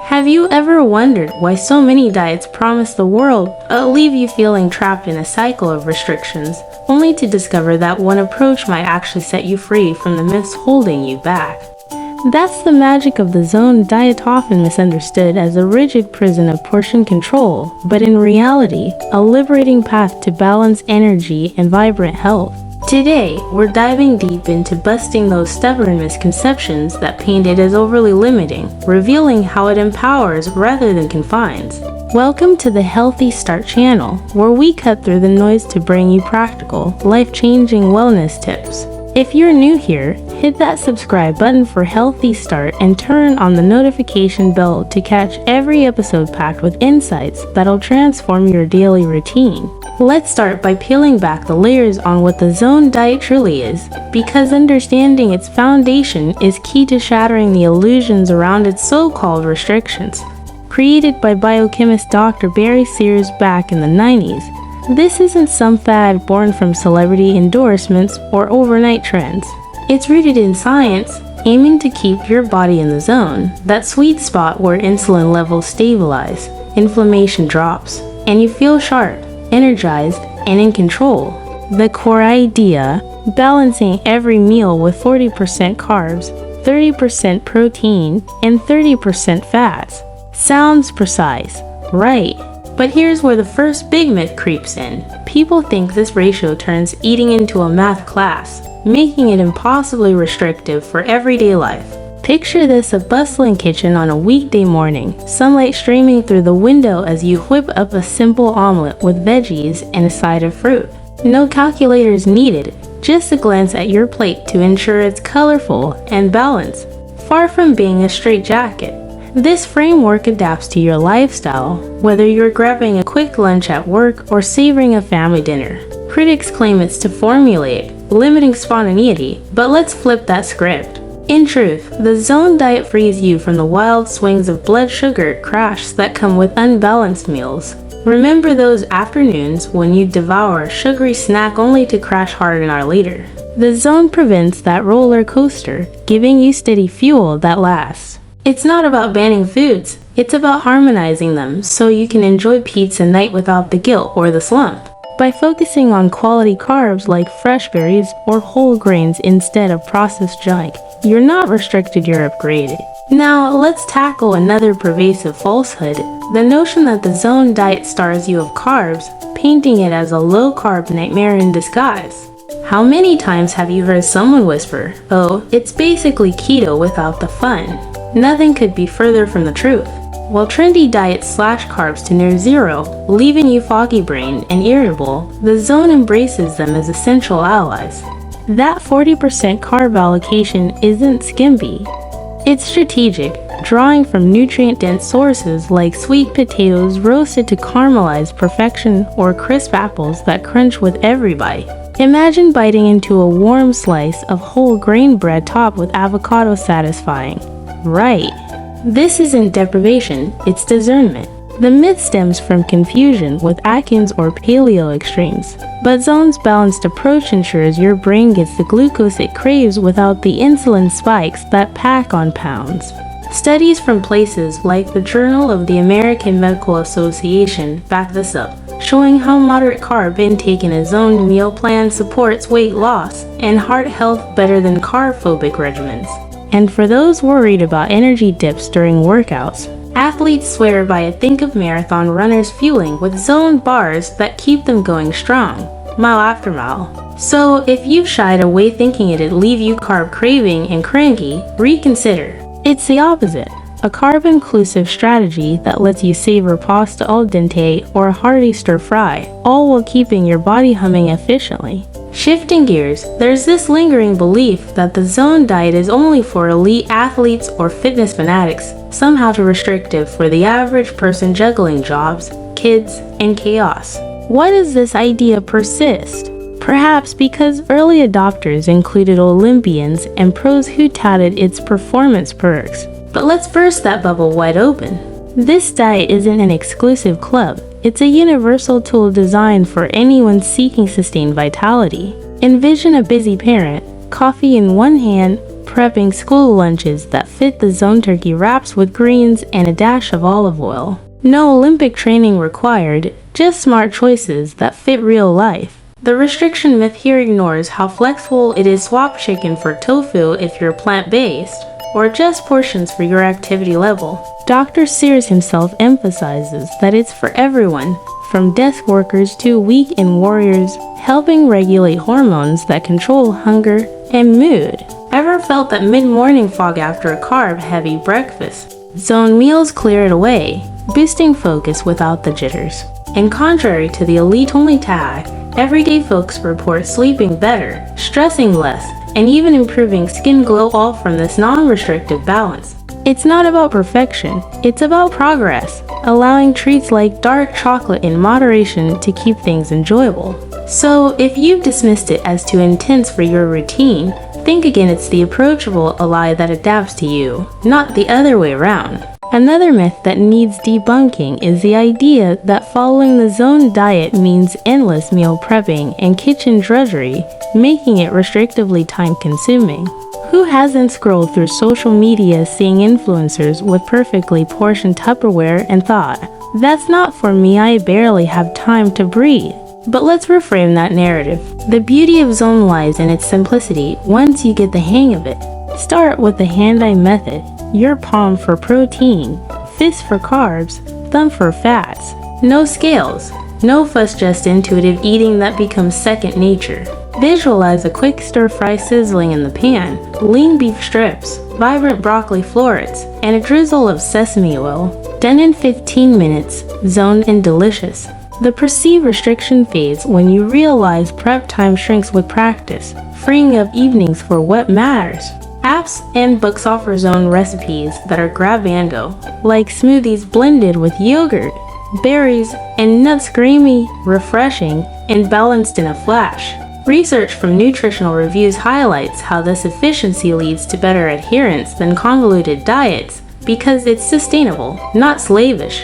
Have you ever wondered why so many diets promise the world, but leave you feeling trapped in a cycle of restrictions, only to discover that one approach might actually set you free from the myths holding you back? That's the magic of the zone diet, often misunderstood as a rigid prison of portion control, but in reality, a liberating path to balance, energy, and vibrant health. Today, we're diving deep into busting those stubborn misconceptions that paint it as overly limiting, revealing how it empowers rather than confines. Welcome to the Healthy Start channel, where we cut through the noise to bring you practical, life-changing wellness tips. If you're new here, hit that subscribe button for Healthy Start and turn on the notification bell to catch every episode packed with insights that'll transform your daily routine. Let's start by peeling back the layers on what the zone diet truly is, because understanding its foundation is key to shattering the illusions around its so-called restrictions. Created by biochemist Dr. Barry Sears back in the 90s, this isn't some fad born from celebrity endorsements or overnight trends. It's rooted in science, aiming to keep your body in the zone, that sweet spot where insulin levels stabilize, inflammation drops, and you feel sharp, energized, and in control. The core idea: balancing every meal with 40% carbs, 30% protein, and 30% fats. Sounds precise, right? But here's where the first big myth creeps in. People think this ratio turns eating into a math class, making it impossibly restrictive for everyday life. Picture this: a bustling kitchen on a weekday morning, sunlight streaming through the window as you whip up a simple omelet with veggies and a side of fruit. No calculators needed, just a glance at your plate to ensure it's colorful and balanced. Far from being a straitjacket, this framework adapts to your lifestyle, whether you're grabbing a quick lunch at work or savoring a family dinner. Critics claim it's too formulaic, limiting spontaneity, but let's flip that script. In truth, the zone diet frees you from the wild swings of blood sugar crash that come with unbalanced meals. Remember those afternoons when you devour a sugary snack only to crash hard an hour later? The zone prevents that roller coaster, giving you steady fuel that lasts. It's not about banning foods, it's about harmonizing them so you can enjoy pizza night without the guilt or the slump. By focusing on quality carbs like fresh berries or whole grains instead of processed junk, you're not restricted, you're upgraded. Now, let's tackle another pervasive falsehood: the notion that the zone diet starves you of carbs, painting it as a low-carb nightmare in disguise. How many times have you heard someone whisper, "Oh, it's basically keto without the fun"? Nothing could be further from the truth. While trendy diets slash carbs to near zero, leaving you foggy-brained and irritable, the zone embraces them as essential allies. That 40% carb allocation isn't skimpy. It's strategic, drawing from nutrient-dense sources like sweet potatoes roasted to caramelize perfection or crisp apples that crunch with every bite. Imagine biting into a warm slice of whole grain bread topped with avocado, satisfying. Right. This isn't deprivation, it's discernment. The myth stems from confusion with Atkins or paleo extremes, but Zone's balanced approach ensures your brain gets the glucose it craves without the insulin spikes that pack on pounds. Studies from places like the Journal of the American Medical Association back this up, showing how moderate carb intake in a zoned meal plan supports weight loss and heart health better than carb-phobic regimens. And for those worried about energy dips during workouts, athletes swear by it. Think of marathon runners fueling with zone bars that keep them going strong, mile after mile. So if you've shied away thinking it'd leave you carb craving and cranky, reconsider. It's the opposite. A carb-inclusive strategy that lets you savor pasta al dente or a hearty stir-fry, all while keeping your body humming efficiently. Shifting gears, there's this lingering belief that the zone diet is only for elite athletes or fitness fanatics, somehow too restrictive for the average person juggling jobs, kids, and chaos. Why does this idea persist? Perhaps because early adopters included Olympians and pros who touted its performance perks. But let's burst that bubble wide open. This diet isn't an exclusive club. It's a universal tool designed for anyone seeking sustained vitality. Envision a busy parent, coffee in one hand, prepping school lunches that fit the zone turkey wraps with greens and a dash of olive oil. No Olympic training required, just smart choices that fit real life. The restriction myth here ignores how flexible it is. Swap chicken for tofu if you're plant-based, or adjust portions for your activity level. Dr. Sears himself emphasizes that it's for everyone, from desk workers to weekend warriors, helping regulate hormones that control hunger and mood. Ever felt that mid-morning fog after a carb-heavy breakfast? Zone meals clear it away, boosting focus without the jitters. And contrary to the elite-only tag, everyday folks report sleeping better, stressing less, and even improving skin glow, all from this non-restrictive balance. It's not about perfection, it's about progress, allowing treats like dark chocolate in moderation to keep things enjoyable. So, if you've dismissed it as too intense for your routine, think again. It's the approachable ally that adapts to you, not the other way around. Another myth that needs debunking is the idea that following the zone diet means endless meal prepping and kitchen drudgery, making it restrictively time-consuming. Who hasn't scrolled through social media seeing influencers with perfectly portioned Tupperware and thought, "That's not for me, I barely have time to breathe"? But let's reframe that narrative. The beauty of zone lies in its simplicity once you get the hang of it. Start with the hand-eye method. Your palm for protein, fist for carbs, thumb for fats. No scales, no fuss, just intuitive eating that becomes second nature. Visualize a quick stir-fry sizzling in the pan, lean beef strips, vibrant broccoli florets, and a drizzle of sesame oil. Done in 15 minutes, zoned and delicious. The perceived restriction fades when you realize prep time shrinks with practice, freeing up evenings for what matters. Apps and books offer zone recipes that are grab-and-go, like smoothies blended with yogurt, berries, and nuts, creamy, refreshing, and balanced in a flash. Research from nutritional reviews highlights how this efficiency leads to better adherence than convoluted diets because it's sustainable, not slavish.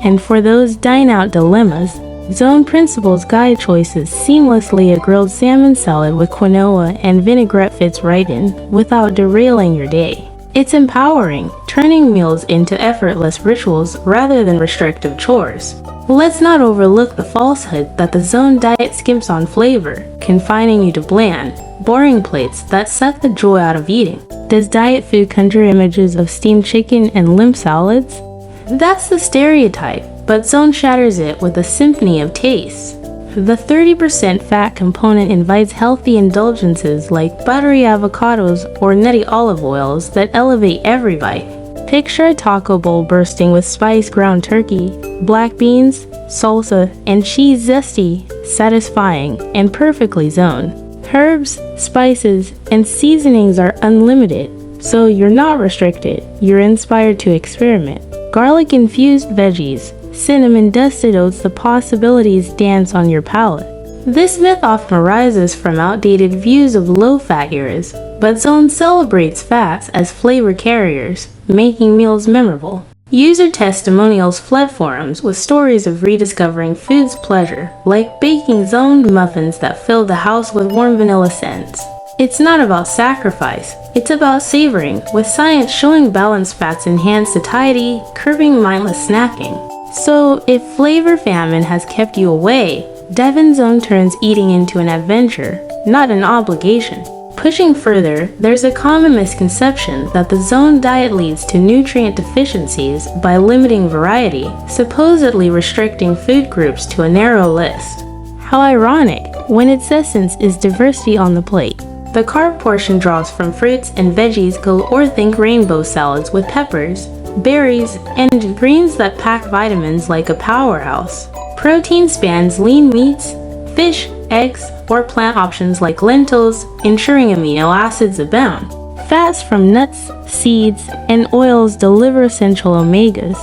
And for those dine-out dilemmas, Zone Principles guide choices seamlessly. A grilled salmon salad with quinoa and vinaigrette fits right in, without derailing your day. It's empowering, turning meals into effortless rituals rather than restrictive chores. Let's not overlook the falsehood that the zone diet skimps on flavor, confining you to bland, boring plates that suck the joy out of eating. Does diet food conjure images of steamed chicken and limp salads? That's the stereotype, but zone shatters it with a symphony of tastes. The 30% fat component invites healthy indulgences like buttery avocados or nutty olive oils that elevate every bite. Picture a taco bowl bursting with spiced ground turkey, black beans, salsa, and cheese, zesty, satisfying, and perfectly zoned. Herbs, spices, and seasonings are unlimited, so you're not restricted, you're inspired to experiment. Garlic-infused veggies, cinnamon-dusted oats, the possibilities dance on your palate. This myth often arises from outdated views of low-fat eras, but Zone celebrates fats as flavor carriers, making meals memorable. User testimonials flood forums with stories of rediscovering food's pleasure, like baking zoned muffins that fill the house with warm vanilla scents. It's not about sacrifice, it's about savoring, with science showing balanced fats enhance satiety, curbing mindless snacking. So, if flavor famine has kept you away, Devon Zone turns eating into an adventure, not an obligation. Pushing further, there's a common misconception that the zone diet leads to nutrient deficiencies by limiting variety, supposedly restricting food groups to a narrow list. How ironic, when its essence is diversity on the plate. The carb portion draws from fruits and veggies galore. Think rainbow salads with peppers, berries, and greens that pack vitamins like a powerhouse. Protein spans lean meats, fish, eggs, or plant options like lentils, ensuring amino acids abound. Fats from nuts, seeds, and oils deliver essential omegas.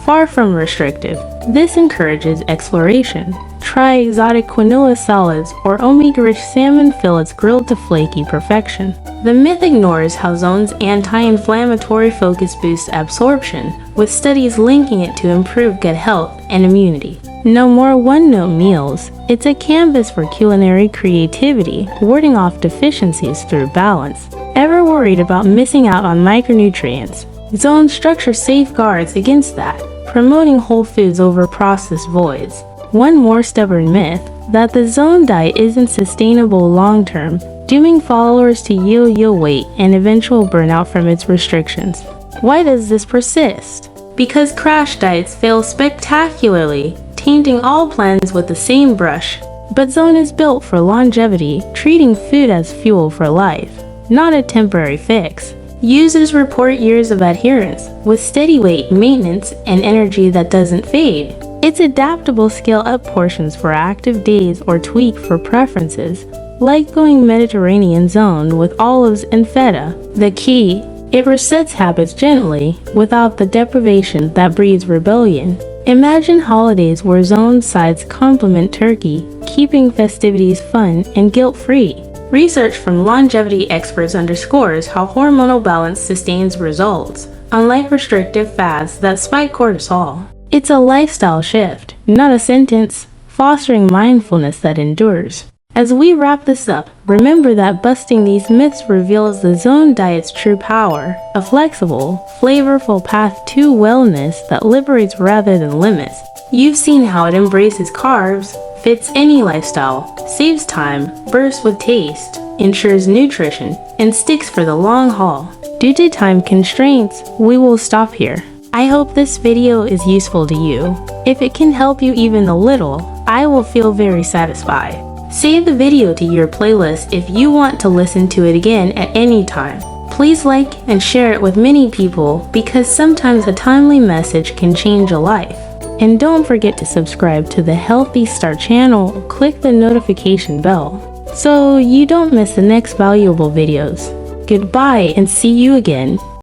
Far from restrictive, this encourages exploration. Try exotic quinoa salads or omega-rich salmon fillets grilled to flaky perfection. The myth ignores how Zone's anti-inflammatory focus boosts absorption, with studies linking it to improved gut health and immunity. No more one-note meals. It's a canvas for culinary creativity, warding off deficiencies through balance. Ever worried about missing out on micronutrients. Zone structure safeguards against that, promoting whole foods over processed voids. One more stubborn myth, that the zone diet isn't sustainable long-term, dooming followers to yo-yo weight and eventual burnout from its restrictions. Why does this persist? Because crash diets fail spectacularly, tainting all plans with the same brush. But Zone is built for longevity, treating food as fuel for life, not a temporary fix. Users report years of adherence, with steady weight maintenance and energy that doesn't fade. It's adaptable, scale up portions for active days or tweak for preferences, like going Mediterranean Zone with olives and feta. The key, it resets habits gently, without the deprivation that breeds rebellion. Imagine holidays where Zone sides complement turkey, keeping festivities fun and guilt-free. Research from longevity experts underscores how hormonal balance sustains results, unlike restrictive fads that spike cortisol. It's a lifestyle shift, not a sentence, fostering mindfulness that endures. As we wrap this up, remember that busting these myths reveals the Zone diet's true power, a flexible, flavorful path to wellness that liberates rather than limits. You've seen how it embraces carbs, fits any lifestyle, saves time, bursts with taste, ensures nutrition, and sticks for the long haul. Due to time constraints, we will stop here. I hope this video is useful to you. If it can help you even a little, I will feel very satisfied. Save the video to your playlist if you want to listen to it again at any time. Please like and share it with many people because sometimes a timely message can change a life. And don't forget to subscribe to the Healthy Start channel, click the notification bell, so you don't miss the next valuable videos. Goodbye and see you again.